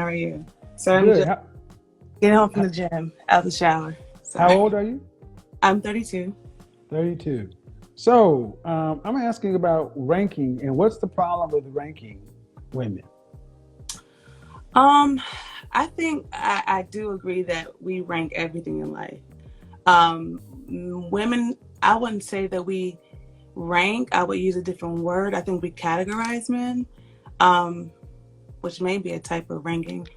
are you? So I'm Good. just getting home from the gym, out the shower. How Sorry. old are you? I'm 32. 32. So I'm asking about ranking and what's the problem with ranking women? Um, I think I do agree that we rank everything in life. Women, I wouldn't say that we rank. I would use a different word. I think we categorize men, um, which may be a type of ranking.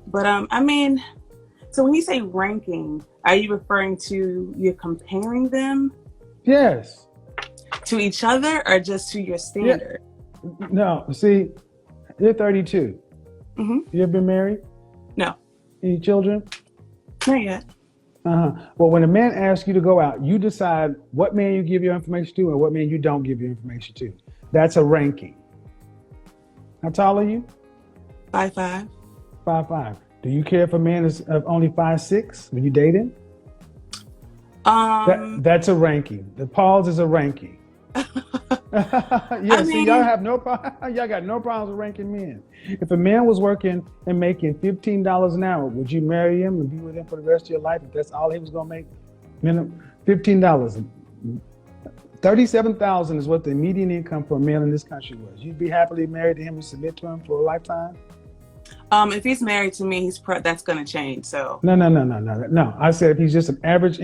But I mean, so when you say ranking, are you referring to you're comparing them Yes. to each other or just to your Yeah. standard? No. See, you're 32. Mm-hmm. You ever been married? No, Any children? not yet. Uh-huh. Well, when a man asks you to go out, you decide what man you give your information to and what man you don't give your information to. That's a ranking. How tall are you? 5'5". 5'5". Do you care if a man is only 5'6" when you date him? Um, That's a ranking. The pause is a ranking. I Yeah, see, y'all mean, have no y'all got no problems with ranking men. If a man was working and making $15 an hour, would you marry him and be with him for the rest of your life if that's all he was gonna make? Minimum $15. 37,000 is what the median income for a male in this country was. You'd be happily married to him and submit to him for a lifetime? if he's married to me, that's gonna change. So No, no, no, no, no, no. I said if he's just an average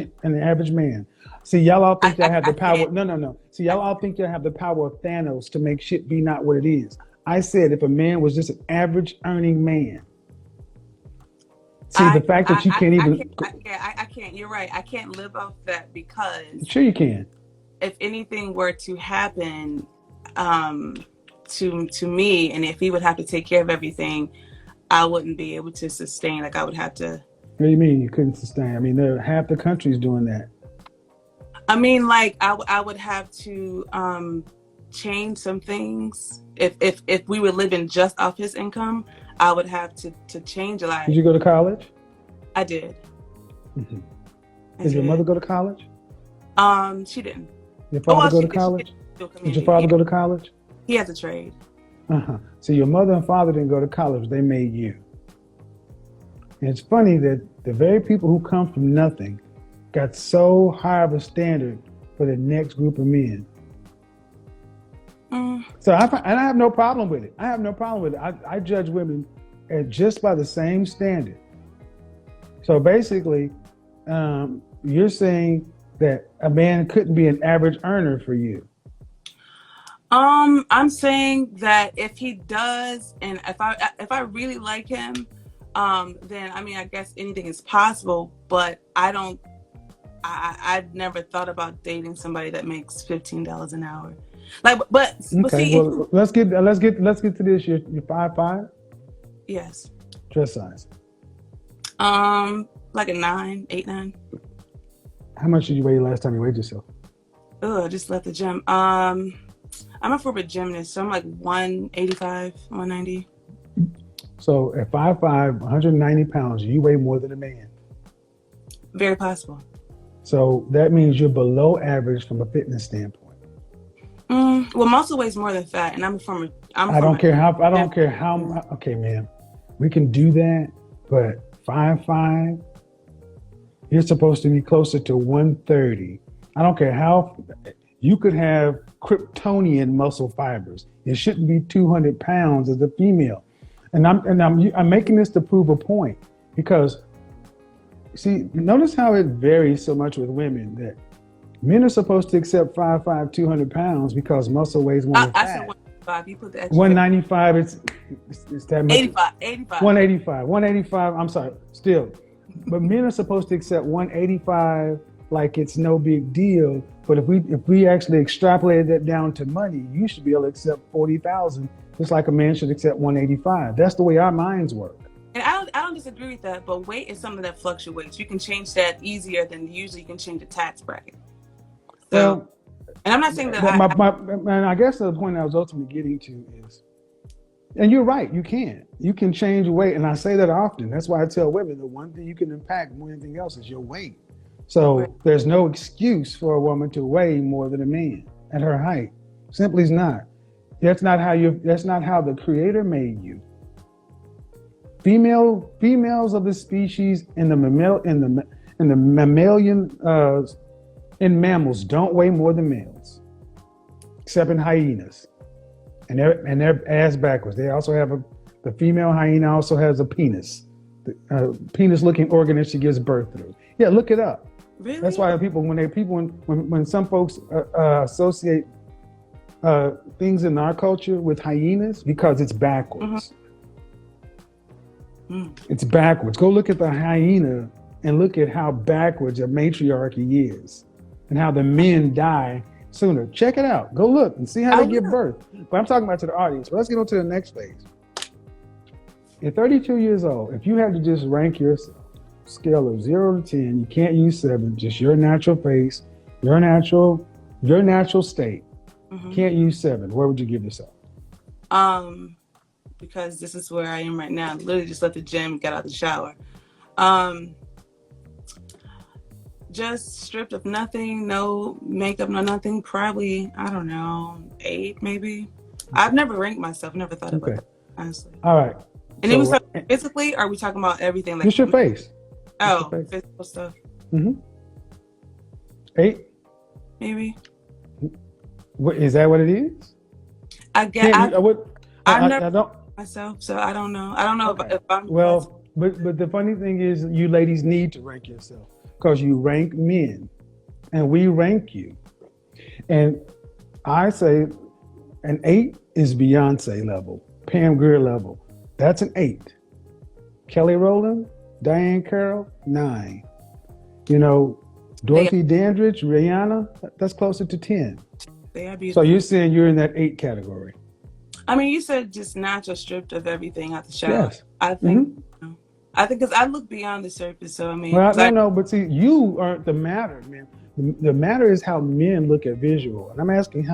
man. See, y'all all think y'all have I the power. can't. No, no, no. See, I y'all all can't. think y'all have the power of Thanos to make shit be not what it is. I said if a man was just an average earning man. See, the fact that you can't I even. can't. I can't. You're right. I can't live off that because Sure, you can. if anything were to happen, um, to me, and if he would have to take care of everything, I wouldn't be able to sustain. Like I would have to. What do you mean you couldn't sustain? I mean, half the country's doing that. I mean, like I would have to change some things. If we were living just off his income, I would have to change a lot. Did you go to college? I did. Hmm. I Did your mother did. go to college? She didn't. Your Oh father well, go she to did. She did college? do Did your community. father Yeah, go to college? he has a trade. Uh-huh. So your mother and father didn't go to college. They made you. And it's funny that the very people who come from nothing got so high of a standard for the next group of men. Mm. So and I have no problem with it. I have no problem with it. I judge women just by the same standard. So basically, you're saying that a man couldn't be an average earner for you. I'm saying that if he does, and if I really like him, then I mean I guess anything is possible. But I don't. I've never thought about dating somebody that makes $15 an hour. Like, but Okay, see, if well let's get to this. You're 5'5", yes, dress size. like a 9, 8, 9. How much did you weigh last time you weighed yourself? Oh, I just left the gym. I'm a former gymnast, so I'm like 185, 190. So at 5'5", 190 pounds, you weigh more than a man. Very possible. So that means you're below average from a fitness standpoint. Well, muscle weighs more than fat, and I'm from I don't care how. I don't care yeah. how. Okay, man, we can do that, but 5'5", you're supposed to be closer to 130. I don't care how. You could have Kryptonian muscle fibers. It shouldn't be 200 pounds as a female. And I'm making this to prove a point because, see, notice how it varies so much with women that men are supposed to accept 5'5", 200 pounds because muscle weighs more than I said fat. 185. You put the extra 195, it's that much. 85, 85. 185, 185. I'm sorry, still, but men are supposed to accept 185 like it's no big deal. But if we actually extrapolated that down to money, you should be able to accept 40,000, just like a man should accept 185. That's the way our minds work. And I don't disagree with that, but weight is something that fluctuates. You can change that easier than usually you can change the tax bracket. So, Well, and I'm not saying that and I guess the point I was ultimately getting to is, and you're right, you can change weight, and I say that often. That's why I tell women the one thing you can impact more than anything else is your weight. right. So there's no excuse for a woman to weigh more than a man at her height. Simply is not. That's not how the creator made you. Females of the species in the mammalian in mammals don't weigh more than males, except in hyenas, and they're ass backwards. They also have the female hyena also has a penis, penis-looking organ that she gives birth through. Yeah, look it up. Really? That's why when some folks associate things in our culture with hyenas, because it's backwards. It's backwards. Go look at the hyena and look at how backwards a matriarchy is and how the men die sooner. Check it out. Go look and see how they give birth. But I'm talking about to the audience. But let's get on to the next phase. At 32 years old, if you had to just rank yourself, scale of 0 to 10, you can't use 7, just your natural face, your natural state. Can't use 7. Where would you give yourself? Because this is where I am right now. I literally just left the gym, got out the shower. Just stripped of nothing, no makeup, no nothing. Probably, I don't know, 8 maybe. I've never ranked myself, never thought about it, honestly. All right. And then we talk physically, or are we talking about everything? Like just your face. Oh, your face. Physical stuff. 8? Maybe. What, is that what it is? I guess. I've never don't myself, so I don't know. I don't know if I'm. Well, but the funny thing is, you ladies need to rank yourself because you rank men, and we rank you. And I say, an 8 is Beyonce level, Pam Grier level. That's an 8. Kelly Rowland, Diane Carroll, 9. You know, Dorothy Dandridge, Rihanna, that's closer to 10. So you're saying you're in that 8 category? I mean, you said just natural, stripped of everything out the shower. Yes. I think, I think because I look beyond the surface. So I mean, well, I don't know, but see, you aren't the matter, man. The matter is how men look at visual, and I'm asking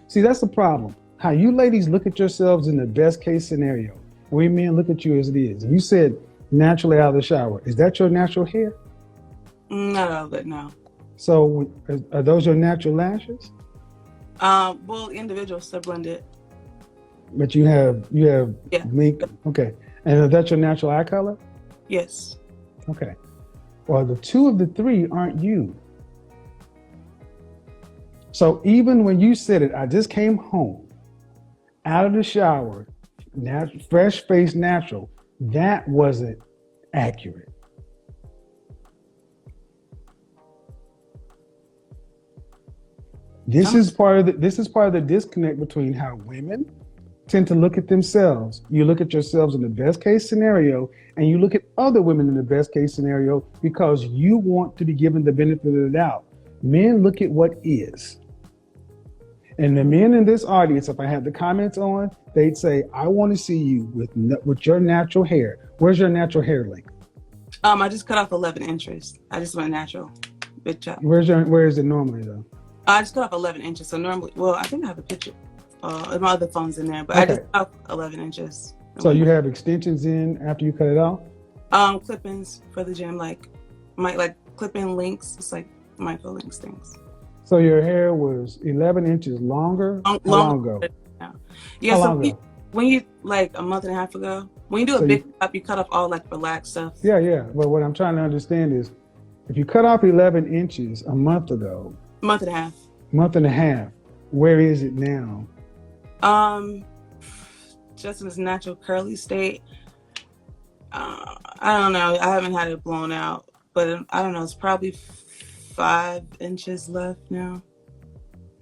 see, that's the problem. How you ladies look at yourselves in the best case scenario, and we men look at you as it is. And you said naturally out of the shower. Is that your natural hair? Not all of it, no. So are those your natural lashes? Well, individual stuff blended. But you have mink. Okay. And is that your natural eye color? Yes. Okay. Well, the 2 of the 3 aren't you. So even when you said it, I just came home out of the shower, fresh face, natural, that wasn't accurate. This is part of the disconnect between how women tend to look at themselves. You look at yourselves in the best case scenario, and you look at other women in the best case scenario because you want to be given the benefit of the doubt. Men look at what is. And the men in this audience, if I had the comments on, they'd say, I want to see you with your natural hair. Where's your natural hair length? I just cut off 11 inches. I just went natural. Big chop. Where is it normally though? I just cut off 11 inches. So normally, well, I think I have a picture. My other phone's in there, but okay. I just cut off 11 inches. So you have extensions in after you cut it off? Clip-ins for the gym, like clip-in links. It's like micro links things. So your hair was 11 inches longer? How long ago? Yeah, so when you, like a month and a half ago, when you do a big cut, you cut off all like relaxed stuff. Yeah. But what I'm trying to understand is, if you cut off 11 inches a month ago. Month and a half. Month and a half. Where is it now? Just in its natural curly state. I don't know. I haven't had it blown out, but I don't know. It's probably 5 inches left now.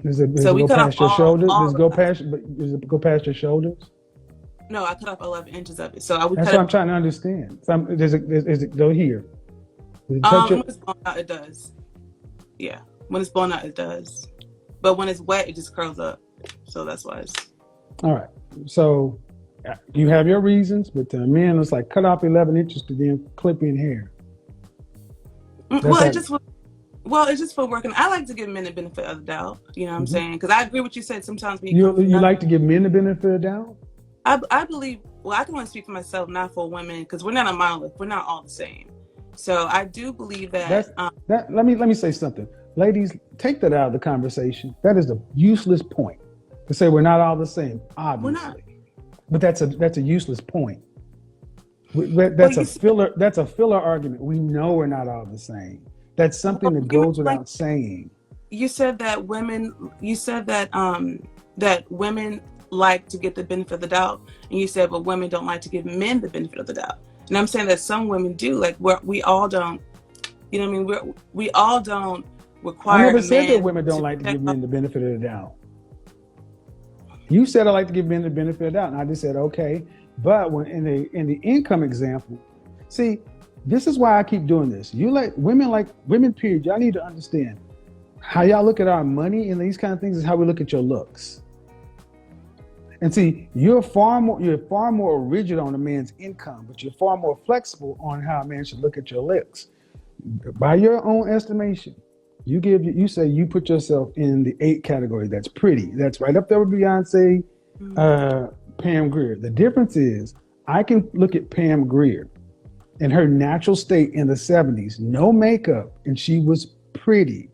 Does it go past your shoulders? Does it go past your shoulders? No, I cut off 11 inches of it. So that's what I'm trying to understand. Is it go here? When it's blown out, it does. Yeah, when it's blown out, it does. But when it's wet, it just curls up. So that's why it's. All right. So you have your reasons, but to men, it's like cut off 11 inches to then clip in hair. It's just for working. I like to give men the benefit of the doubt. You know what I'm saying? Because I agree with what you said. Sometimes you like to give men the benefit of the doubt? I believe. Well, I can only speak for myself, not for women, because we're not a monolith. We're not all the same. So I do believe that. Let me say something. Ladies, take that out of the conversation. That is a useless point to say we're not all the same, obviously. We're not. But that's a useless point. Well, That's a filler. That's a filler argument. We know we're not all the same. That's something that you goes like without saying. you said that women. You said that women like to get the benefit of the doubt, and you said, but women don't like to give men the benefit of the doubt. And I'm saying that some women do. Like we all don't. You know what I mean? We all don't I require never a said that man women don't to like to check give off. men the benefit of the doubt. You said I like to give men the benefit of the doubt, and I just said okay. But when in the income example, see, this is why I keep doing this. You like women. Period. Y'all need to understand how y'all look at our money and these kind of things is how we look at your looks. And see, you're far more rigid on a man's income, but you're far more flexible on how a man should look at your looks. By your own estimation, you say you put yourself in the 8 category. That's pretty. That's right up there with Beyonce, Mm. uh, Pam Grier. The difference is I can look at Pam Grier in her natural state in the 70s, no makeup, and she was pretty.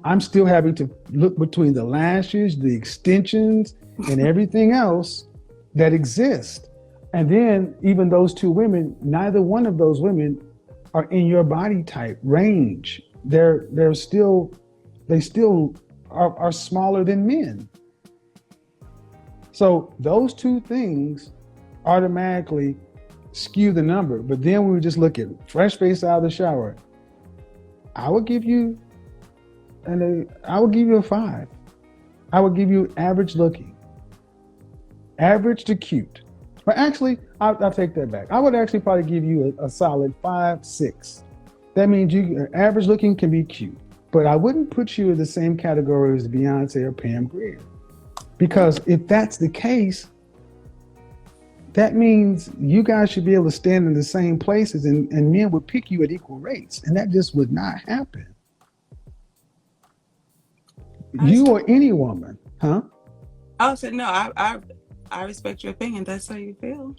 I'm still having to look between the lashes, the extensions, and everything else that exists. And then even those two women, neither one of those women are in your body type range. They're still they still are smaller than men. So those two things automatically skew the number. But then when we just look at fresh face out of the shower, I would give you I would give you a 5. I would give you average looking, average to cute. But actually, I'll take that back. I would actually probably give you a solid 5, 6. That means average looking can be cute, but I wouldn't put you in the same category as Beyonce or Pam Grier. Because if that's the case, that means you guys should be able to stand in the same places and men would pick you at equal rates. And that just would not happen. I You respect. or any woman, huh? I said no. I respect your opinion. That's how you feel.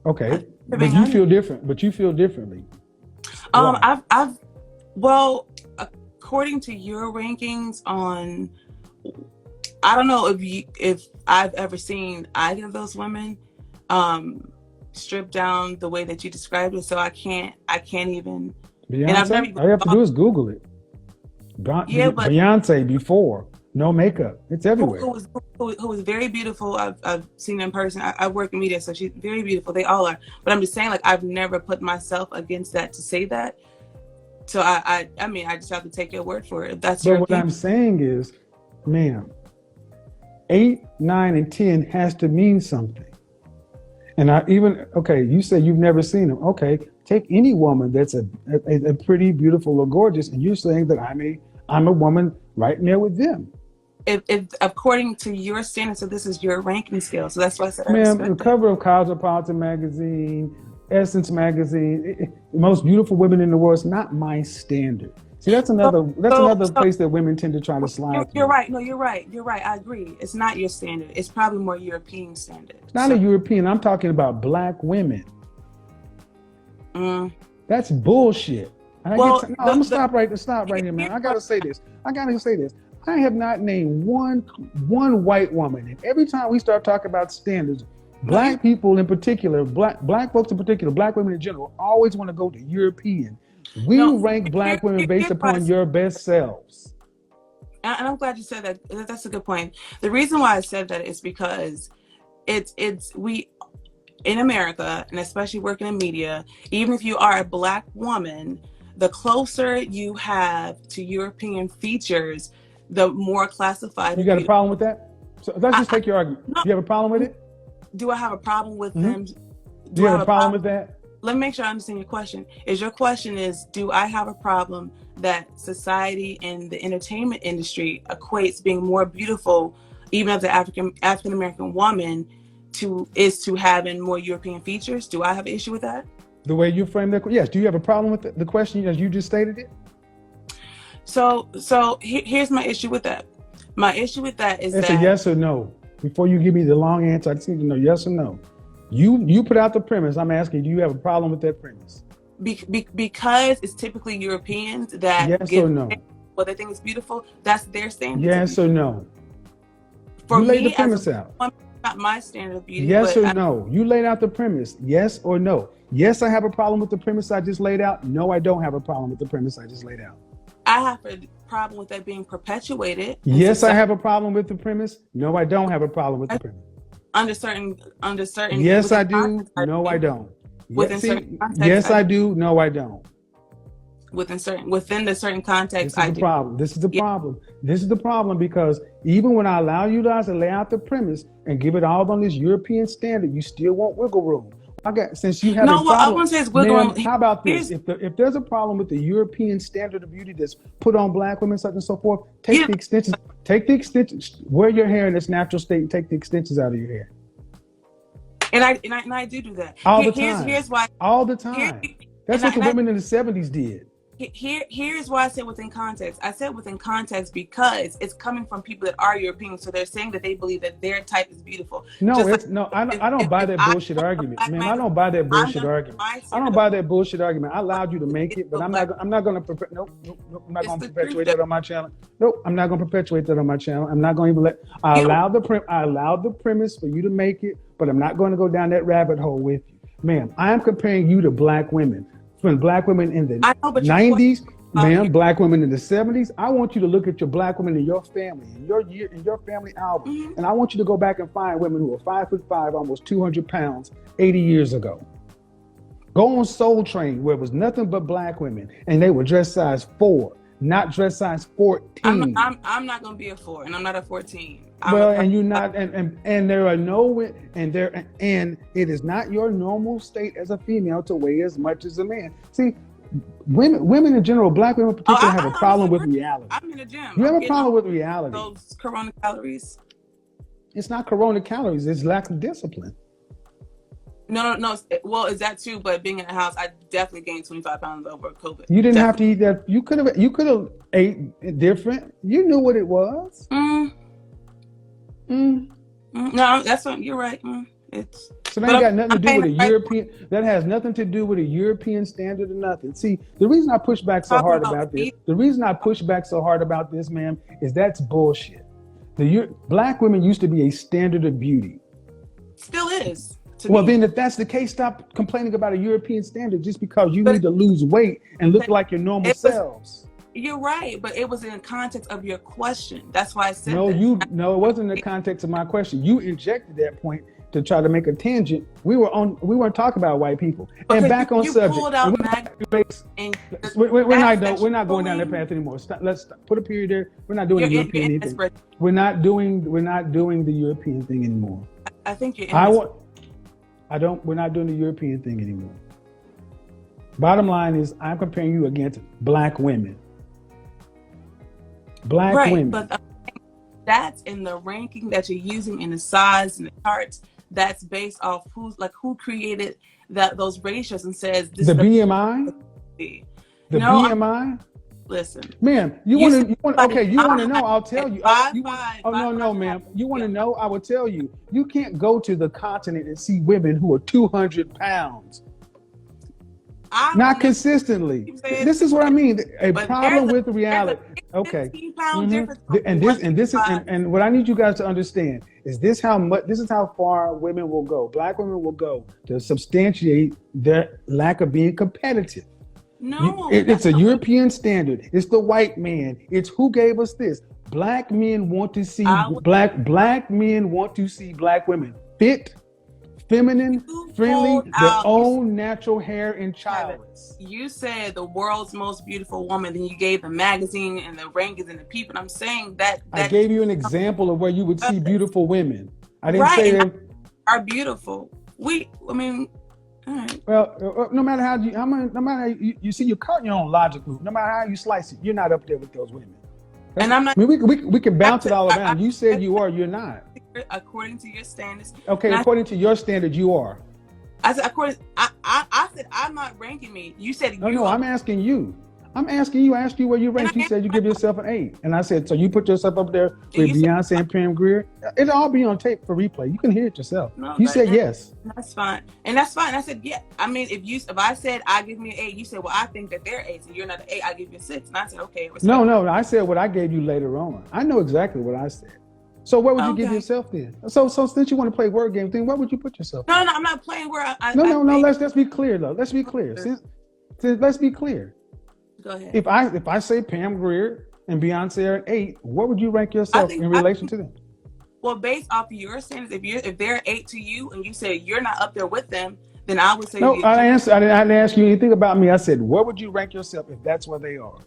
Okay. I But being you honest. feel different, but you feel differently. Why? I've well, according to your rankings on, I don't know if I've ever seen either of those women, stripped down the way that you described it. So I can't even, and I've never Beyonce? even All you have to thought. do is Google it. Yeah, but Beyonce before, no makeup. It's who everywhere. was who was very beautiful. I've seen her in person. I work in media, so she's very beautiful. They all are. But I'm just saying, like, I've never put myself against that to say that. So I mean, I just have to take your word for it. If that's But your what opinion. I'm saying is, ma'am, 8, 9, and 10 has to mean something. And okay, you say you've never seen them. Okay, take any woman that's a pretty, beautiful, or gorgeous, and you're saying that I'm a woman right in there with them. If according to your standards, so this is your ranking scale. So that's why I said I Ma'am, the respect it. cover of Cosmopolitan magazine, Essence magazine, the most beautiful women in the world is not my standard. See, that's So another that's so another so place that women tend to try to you're, slide you're through. right. No, you're right. You're right. I agree. It's not your standard. It's probably more European standard. It's not a So European. I'm talking about black women. mm. That's bullshit. And I get Well, to, no, I'm gonna stop right here, man. here's I what gotta say this. I gotta say this. I have not named one white woman, and every time we start talking about standards, no, you black people in particular, black folks in particular, black women in general, always want to go to European. We no. rank black women based Here's why I upon said, your best selves. and I'm glad you said that. That's a good point. The reason why I said that is because it's we in America, and especially working in media, even if you are a black woman, the closer you have to European features, the more classified You as got a beautiful. problem with that? So let's just I take your argument. no, Do you have a problem with it? do I have a problem with Hmm. them? Do Do you I have have a a problem problem? with that? Let me make sure I understand your question. Your question is, do I have a problem that society and the entertainment industry equates being more beautiful, even as an African American woman, to having more European features? Do I have an issue with that? The way you frame that, yes. Do you have a problem with the question as you just stated it? Here's my issue with that. My issue with that is It's a that yes or no. Before you give me the long answer, I just need to know yes or no. You put out the premise. I'm asking, do you have a problem with that premise? because it's typically Europeans that Yes or give no? what they think is beautiful. That's their standard to Yes me. or no? For You laid the me, as a premise out. woman, not my standard of beauty, Yes but or no? You laid out the premise. Yes or no? Yes, I have a problem with the premise I just laid out. No, I don't have a problem with the premise I just laid out. I have a problem with that being perpetuated in Yes, I society have a problem with the premise. No, I don't have a problem with the premise. under certain Yes, within I do. context. No, I don't. Yeah, Within certain see, contexts, yes, I I do. do. No, I don't. Within the certain context, This is I the do. problem. This is the Yeah. problem. This is the problem because even when I allow you guys to lay out the premise and give it all on this European standard, you still want wiggle room. Since you have a No, what I problem, want to say is wiggle ma'am. room. How about this? Here's If there's a problem with the European standard of beauty that's put on black women, such and so forth, take yeah, the extensions. Take the extensions. Wear your hair in its natural state and take the extensions out of your hair. and I do that. All the Here's time. why. All the Here time. That's and I, what the and I women in the 70s did. here's why I said within context. I said within context because it's coming from people that are European, so they're saying that they believe that their type is beautiful. No, Just it's like no. I don't buy if that I bullshit want a argument, black ma'am. man, I don't buy that I'm bullshit gonna argument. my I don't standard buy that bullshit argument. I allowed you to make it, but of I'm black. not. I'm not going to. Nope, nope, nope. I'm not It's going to the truth perpetuate that that on my channel. Nope, I'm not going to perpetuate that on my channel. I'm not going to even let. you. I allowed the premise for you to make it, but I'm not going to go down that rabbit hole with you, ma'am. I am comparing you to black women. From black women in the I know, but your question 90s, about ma'am, black women in the 70s. I want you to look at your black women in your family, in your family album, Mhm. and I want you to go back and find women who are 5'5", almost 200 pounds, 80 years ago. Go on Soul Train, where it was nothing but black women, and they were dress size 4, not dress size 14. I'm not gonna be a 4, and I'm not a 14. I'm a Well, person. and you're not, and there are no, and it is not your normal state as a female to weigh as much as a man. See, women in general, black women in Oh, particular, have a I honestly problem with agree. reality. I'm in the gym. You have I'm a getting all problem with reality. those Corona calories. It's not corona calories, it's lack of discipline. No. Well, is that too? But being in the house, I definitely gained 25 pounds over COVID. You didn't have to Definitely. eat that. You could have ate different. You knew what it was. Mm, Mm. no, that's what you're right. It's. So that But ain't got nothing to I'm do paying with the a price. European. That has nothing to do with a European standard or nothing. See, the reason I push back so Talking hard about about this, feet. the reason I push back so hard about this, ma'am, is that's bullshit. Black women used to be a standard of beauty. Still is. Well, then, if that's the case, stop complaining about a European standard just because you But need to lose weight and look like your normal it was. selves. You're right, but it was in the context of your question. That's why I said No, that. it wasn't in the context of my question. You injected that point to try to make a tangent. We weren't talking about white people. And back on you subject. pulled out and We're not going down that path anymore. Let's put a period there. We're not doing the European anything. We're not doing the European thing anymore. I think you're. We're not doing the European thing anymore. Bottom line is, I'm comparing you against black women. Black women. But that's in the ranking that you're using in the size and the charts. That's based off who created those ratios and says this. The BMI. The BMI. Listen, ma'am, you want to know? I'll tell you. No, ma'am. You want to know? I will tell you. You can't go to the continent and see women who are 200 pounds. Not consistently. This is what I mean. A problem with reality. Okay. And what I need you guys to understand is this is how far women will go. Black women will go to substantiate their lack of being competitive. No, it's a European standard. It's the white man. It's who gave us this. Black men want to see black men want to see black women fit, feminine, friendly, their own natural hair and childless. You said the world's most beautiful woman, then you gave the magazine and the rankings and the people. I'm saying that I gave you an example of where you would see beautiful women. I didn't say they are beautiful. All right. Well, no matter how you see, you're caught in your own logic loop. No matter how you slice it, you're not up there with those women. And I'm not. We can bounce it all around. You said you are. You're not. According to your standards. Okay, according to your standard, you are. I said I said I'm not ranking me. You said no. I'm asking you. I asked you where you rank. You said you give yourself an 8, and I said so. You put yourself up there with Beyonce and Pam Grier. It'll all be on tape for replay. You can hear it yourself. No, you said yes. That's fine, and that's fine. I said yeah. I mean, if I said I give me an 8, you said well I think that they're 8s, and you're not an 8. I give you a 6, and I said okay. No. I said what I gave you later on. I know exactly what I said. So what would you give Okay. yourself then? So since you want to play word game thing, what would you put yourself? No, no, I'm not playing where No, I no, no. think. Let's be clear though. Let's be clear. Since let's be clear. Go ahead. If I say Pam Grier and Beyonce are an 8, what would you rank I yourself think in I relation to them? well, based off of your standards, if they're 8 to you and you say you're not up there with them, then I would say No, that you. I didn't ask you anything about me. I said, what would you rank yourself if that's where they are?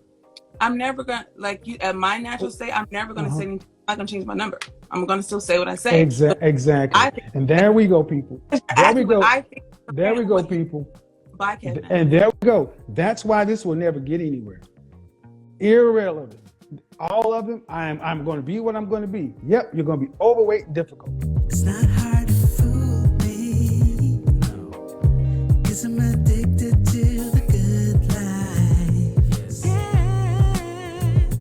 I'm never gonna like you at my natural state. I'm never gonna Uh-huh. say anything. I'm not gonna change my number. I'm gonna still say what I say. But Exactly. I think And there we go, people. you're There we asking what go. I think There compared we to go, what you people. by Kevin. And there we go. That's why this will never get anywhere. Irrelevant. All of them, I'm going to be what I'm going to be. Yep, you're going to be overweight and difficult.